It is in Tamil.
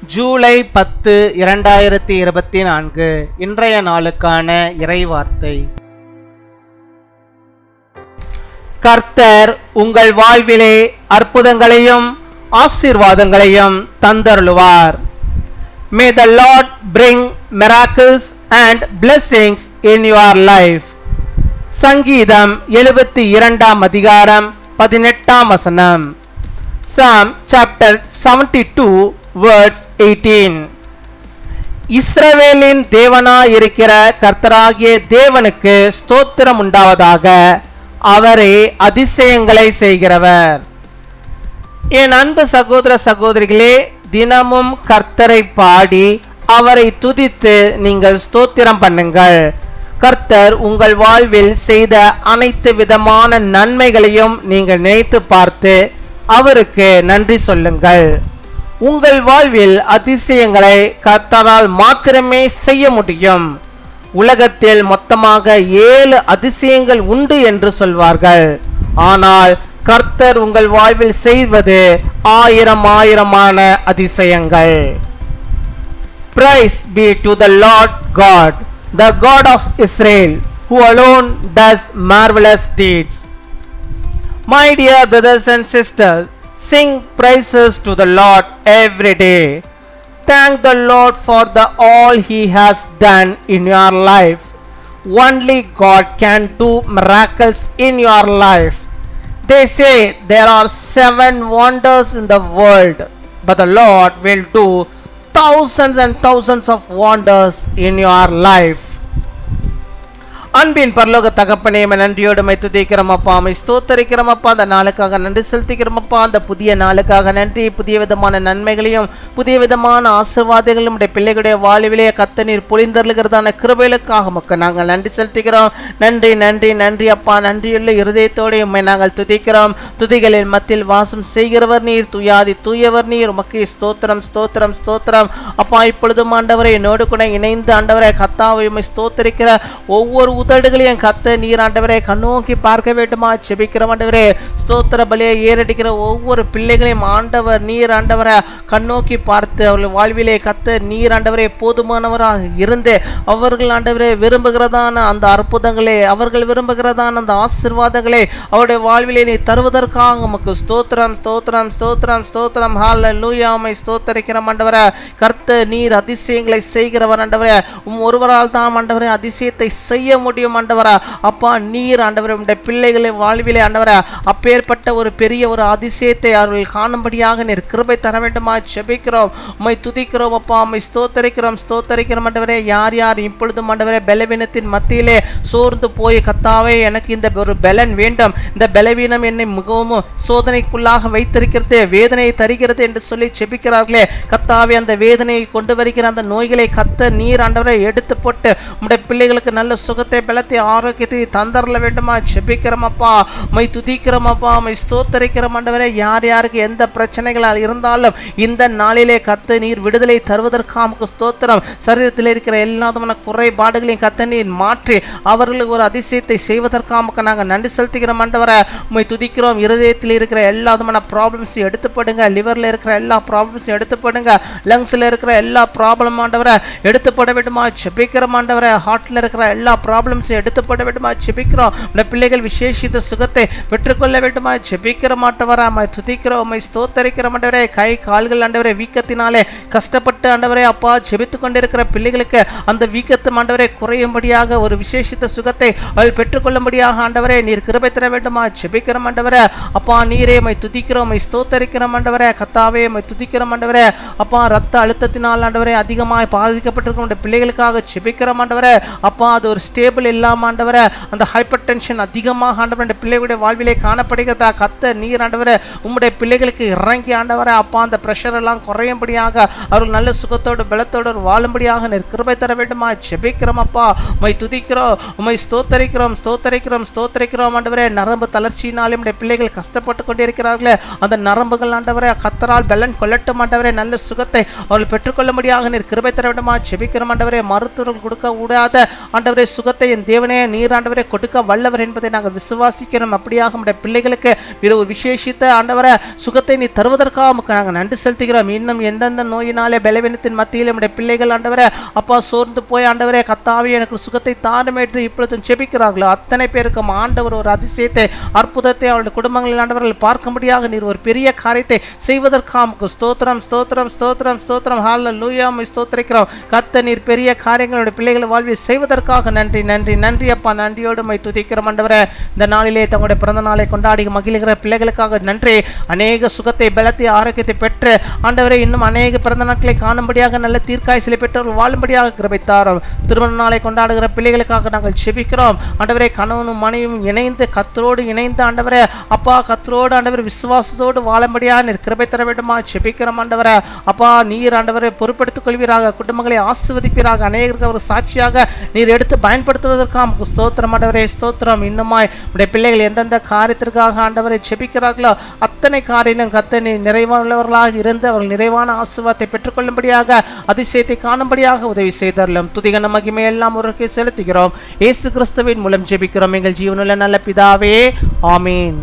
ஜூலை 10, 2024 இன்றைய நாளுக்கான இறைவார்த்தை. கர்த்தர் உங்கள் வாழ்விலே அற்புதங்களையும் ஆசீர்வாதங்களையும் தந்தருளுவார். May the Lord bring miracles and blessings in your life. சங்கீதம் 72 அதிகாரம் 18 வசனம். Psalm chapter 72 verse 18. இஸ்ரவேலின் தேவனாயிருக்கிற கர்த்தராகிய தேவனுக்கு ஸ்தோத்திரம் உண்டாவதாக. அவரே அதிசயங்களை செய்கிறவர். என் அன்பு சகோதர சகோதரிகளே, தினமும் கர்த்தரை பாடி அவரை துதித்து நீங்கள் ஸ்தோத்திரம் பண்ணுங்கள். கர்த்தர் உங்கள் வாழ்வில் செய்த அனைத்து விதமான நன்மைகளையும் நீங்கள் நினைத்து பார்த்து அவருக்கு நன்றி சொல்லுங்கள். உங்கள் வாழ்வில் அதிசயங்களை கர்த்தரால் மாத்திரமே செய்ய முடியும். உலகத்தில் மொத்தமாக 7 அதிசயங்கள் உண்டு என்று சொல்வார்கள். ஆனால் கர்த்தர் உங்கள் வாழ்வில் செய்வது ஆயிரமான அதிசயங்கள். Praise be to the Lord God, the God of Israel, who alone does marvelous deeds. My dear brothers and sisters, sing praises to the Lord every day. Thank the Lord for all He has done in your life. Only God can do miracles in your life. They say there are 7 wonders in the world, but the Lord will do thousands and thousands of wonders in your life. அன்பின் பரலோக தகப்பனே, நன்றியோடு மை துதிக்கிறோம் அப்பா, மை ஸ்தோத்தரிக்கிறோம் அப்பா. அந்த நாளுக்காக நன்றி செலுத்திக்கிறோம் அப்பா. அந்த புதிய நாளுக்காக நன்றி. புதிய விதமான நன்மைகளையும் புதிய விதமான ஆசீர்வாதங்களையும் நம்முடைய பிள்ளைகளுடைய வாழ்விலே கர்த்தர் நீர் பொழிந்தருளுகிறதான கிருபைகளுக்காக மக்கள் நாங்கள் நன்றி செலுத்திக்கிறோம். நன்றி நன்றி நன்றி அப்பா. நன்றியுள்ள இருதயத்தோடு உம்மை நாங்கள் துதிக்கிறோம். துதிகளில் மத்தியில் வாசம் செய்கிறவர் நீர், துயாதி தூயவர் நீர். உமக்கு ஸ்தோத்திரம் ஸ்தோத்திரம் ஸ்தோத்திரம் அப்பா. இப்பொழுதும் ஆண்டவரை என்னோடு கூட இணைந்து ஆண்டவரை கர்த்தாவை உம்மை ஸ்தோத்தரிக்கிற ஒவ்வொரு உதடுகளையும் கர்த்தர் நீர் ஆண்டவரே கண்ணோக்கி பார்க்க வேண்டுமா செபிக்கிறோம் ஆண்டவரே. ஸ்தோத்திர பலியை ஏறடிக்கிற ஒவ்வொரு பிள்ளைகளையும் ஆண்டவர் நீர் ஆண்டவரை கண்ணோக்கி பார்த்து அவர்கள் வாழ்விலே கர்த்தர் நீர் ஆண்டவரே போதுமானவராக இருந்து அவர்கள் ஆண்டவரே விரும்புகிறதான அந்த அற்புதங்களே, அவர்கள் விரும்புகிறதான அந்த ஆசீர்வாதங்களே அவருடைய வாழ்விலே நீ தருவதற்காக உமக்கு ஸ்தோத்திரம் ஸ்தோத்திரம் ஸ்தோத்திரம் ஸ்தோத்திரம். ஹல்லேலூயா. உம்மை ஸ்தோத்தரிக்கிறோம் ஆண்டவரே. கர்த்தர் நீர் அதிசயங்களை செய்கிறவர் ஆண்டவரே. ஒருவரால் தான் ஆண்டவரே அதிசயத்தை செய்ய முடியும் ஆண்டவரா. அப்பா நீர் ஆண்டவரே உம்முடைய பிள்ளைகளை வாழ்விலே ஆண்டவரா அப்பேற்பட்ட ஒரு பெரிய ஒரு அதிசயத்தை அவர்கள் காணும்படியாக நீர் கிருபை தர வேண்டுமா ஜெபிக்கிறோம். உம்மை துதிக்கிறோம் அப்பா. உம்மை ஸ்தோத்தரிக்கிறோம் ஸ்தோத்தரிக்கிறோம் ஆண்டவரே. யார் யார் இப்பொழுதும் ஆண்டவரே பலவீனத்தின் மத்தியிலே சோர்ந்து போய் கர்த்தாவே எனக்கு இந்த ஒரு பலன் வேண்டும், இந்த பலவீனம் என்னை மிகவும் சோதனைக்குள்ளாக வைத்திருக்கிறது, வேதனையை தருகிறது என்று சொல்லி ஜெபிக்கிறார்களே கர்த்தாவே, அந்த வேதனையை கொண்டு வருகிற அந்த நோய்களை கர்த்தர் நீர் ஆண்டவரை எடுத்து போட்டு உம்முடைய பிள்ளைகளுக்கு நல்ல சுகத்தை பலத்தை ஆரோக்கியத்தை தந்தரல வேண்டுமா ஜெபிக்கிறோம் அப்பா. மை துதிக்கிறோம் அப்பா. மை ஸ்தோத்தரிக்கிறோம் ஆண்டவரே. யார் யாருக்கு எந்த பிரச்சனைகளால் இருந்தாலும் இந்த நாளிலே கர்த்தர் நீர் விடுதலை தருவதற்காக ஸ்தோத்திரம். சரீரத்தில் இருக்கிற எல்லா விதமான குறைபாடுகளையும் கர்த்தர் நீர் மாற்றி அவர்களுக்கு ஒரு அதிசயத்தை செய்வதற்காக நாங்கள் நன்றி செலுத்துகிறோம் ஆண்டவரே. மை துதிக்கிறோம். இருதயத்தில் இருக்கிற எல்லா விதமான ப்ராப்ளம்ஸையும் எடுத்து போடுங்க. லிவரில் இருக்கிற எல்லா ப்ராப்ளம்ஸையும் எடுத்து போடுங்க. லங்ஸில் இருக்கிற எல்லா ப்ராப்ளம் ஆண்டவரை எடுத்து போட வேண்டுமா ஜெபிக்கிறோம் ஆண்டவரே. ஹார்ட்டில் இருக்கிற எல்லா ப்ராப்ளம்ஸை எடுத்துப்பட வேண்டுமா ஜெபிக்கிறோம். இந்த பிள்ளைகள் விசேஷித்த சுகத்தை பெற்றுக்கொள்ள வேண்டுமா ஜெபிக்கிற மாட்டவரா. துதிக்கிறோம். உம்மை ஸ்தோத்தரிக்கிற ஆண்டவரே. கை கால்கள் ஆண்டவரே வீக்கத்தினாலே கஷ்டப்பட்டு ஆண்டவரே அப்பா ஜெபித்து கொண்டிருக்கிற பிள்ளைகளுக்கு அந்த வீக்கத்து ஆண்டவரே குறையும்படியாக ஒரு விசேஷித்த சுகத்தை அவள் பெற்றுக்கொள்ளும்படியாக ஆண்டவரே நீர் கிருபை தர வேண்டுமா ஜெபிக்கிற ஆண்டவரே. அப்பா நீரே உம்மை துதிக்கிறோம். உம்மை ஸ்தோத்தரிக்கிற ஆண்டவரே. கர்த்தாவே உம்மை துதிக்கிற ஆண்டவரே. அப்பா ரத்த அழுத்தத்தினால் ஆண்டவரே அதிகமாக பாதிக்கப்பட்டிருக்கிற பிள்ளைகளுக்காக ஜெபிக்கிற ஆண்டவரே. அப்பா அது ஒரு ஸ்டேபிள் இல்லாம ஆண்டவரே அந்த ஹைப்பர் டென்ஷன் அதிகமாக ஆண்டவரே பிள்ளைகளுடைய வாழ்விலே காணப்படுகிறதா கர்த்தர் நீர் ஆண்டவரே உம்முடைய பிள்ளைகளுக்கு இறங்கி ஆண்டவரே அப்பா அந்த பிரஷர் எல்லாம் குறையும்படியாக அவர்கள் நல்ல சுகத்தோடு பலத்தோடு வாழும்படியாக நீர் கிருபை தர வேண்டுமா ஜெபிக்கிறோம் அப்பா. உம்மை துதிக்கிறோம். உம்மை ஸ்தோத்தரிக்கிறோம் ஸ்தோத்தரிக்கிறோம் ஸ்தோத்தரிக்கிறோம் ஆண்டவரே. நரம்பு தளர்ச்சியினாலே உம்முடைய பிள்ளைகள் கஷ்டப்பட்டு கொண்டிருக்கிறார்களே அந்த நரம்புகள் ஆண்டவரே கர்த்தரால் பலன் கொள்ளட்டும் ஆண்டவரே. நல்ல சுகத்தை அவர்கள் பெற்றுக்கொள்ளும்படியாக நீர் கிருபை தர வேண்டுமா ஜெபிக்கிறோம் ஆண்டவரே. மருத்துவர்கள் கொடுக்க கூடாத ஆண்டவரே சுகத்தை சுகத்தை என் தேவனே நீர் ஆண்டவரை கொடுக்க வல்லவர் என்பதை நாங்கள் விசுவாசிக்கிறோம். அப்படியாக நம்முடைய பிள்ளைகளுக்கு ஒரு விசேஷித்த ஆண்டவரை சுகத்தை நீ தருவதற்காக நாங்கள் நன்றி செலுத்துகிறோம். இன்னும் எந்தெந்த நோயினாலே பலவீனத்தின் மத்தியில் நம்முடைய பிள்ளைகள் ஆண்டவரை அப்பா சோர்ந்து போய் ஆண்டவரே கத்தாவே எனக்கு சுகத்தை தாரும் என்று இப்பொழுதும் செபிக்கிறார்களோ அத்தனை பேருக்கும் ஆண்டவர் ஒரு அதிசயத்தை அற்புதத்தை அவருடைய குடும்பங்களில் ஆண்டவர்கள் பார்க்கும்படியாக நீர் ஒரு பெரிய காரியத்தை செய்வதற்காக ஸ்தோத்திரம் ஸ்தோத்திரம் ஸ்தோத்திரம் ஸ்தோத்திரம். ஹல்லேலூயா ஸ்தோத்திரிக்கிறோம். கத்த நீர் பெரிய காரியங்களுடைய பிள்ளைகளை வாழ்வில் செய்வதற்காக நன்றி நன்றி நன்றி அப்பா. நன்றியோடு மை துதிக்கிறோம் ஆண்டவரே. இந்த நாளிலே தங்களுடைய பிறந்த நாளை கொண்டாடி மகிழ்கிற பிள்ளைகளுக்காக நன்றி. அநேக சுகத்தை பலத்தை ஆரோக்கியத்தை பெற்று ஆண்டவரே இன்னும் அநேக பிறந்த நாட்களை காணும்படியாக நல்ல தீர்க்காய்ச்சலை பெற்றவர்கள் வாழும்படியாக கிருபை தாரும். திருமண நாளை கொண்டாடுகிற பிள்ளைகளுக்காக நாங்கள் செபிக்கிறோம் ஆண்டவரே. கணவனும் மனைவியும் இணைந்து கத்தரோடு இணைந்து ஆண்டவரே அப்பா கத்தரோடு ஆண்டவர் விசுவாசத்தோடு வாழும்படியாக நீர் கிருபை தர வேண்டுமா செபிக்கிறோம் ஆண்டவரே. அப்பா நீர் ஆண்டவரை பொறுப்படுத்திக் கொள்வீராக, குடும்பங்களை ஆசீர்வதிப்பீராக, அநேகருக்கு ஒரு சாட்சியாக நீர் எடுத்து பயன்படுத்துவதற்காக ஸ்தோத்திரம் ஆண்டவரே ஸ்தோத்திரம். இன்னுமாய் உடைய பிள்ளைகள் எந்தெந்த காரியத்திற்காக ஆண்டவரை செபிக்கிறார்களோ அத்தனை காரியம் கத்த நீர் நிறைவானவர்களாக இருந்து அவர்கள் நிறைவான ஆசீர்வாதத்தை பெற்றுக்கொள்ளும்படியாக அதிசயத்தை காணும்படியாக உதவி செய்தரலாம். துதிகன மகிமை எல்லாம் ஒருவருக்கே செலுத்துகிறோம். இயேசு கிறிஸ்துவின் மூலம் ஜெபிக்கிறோம் எங்கள் ஜீவனுள்ள நல்ல பிதாவே, ஆமீன்.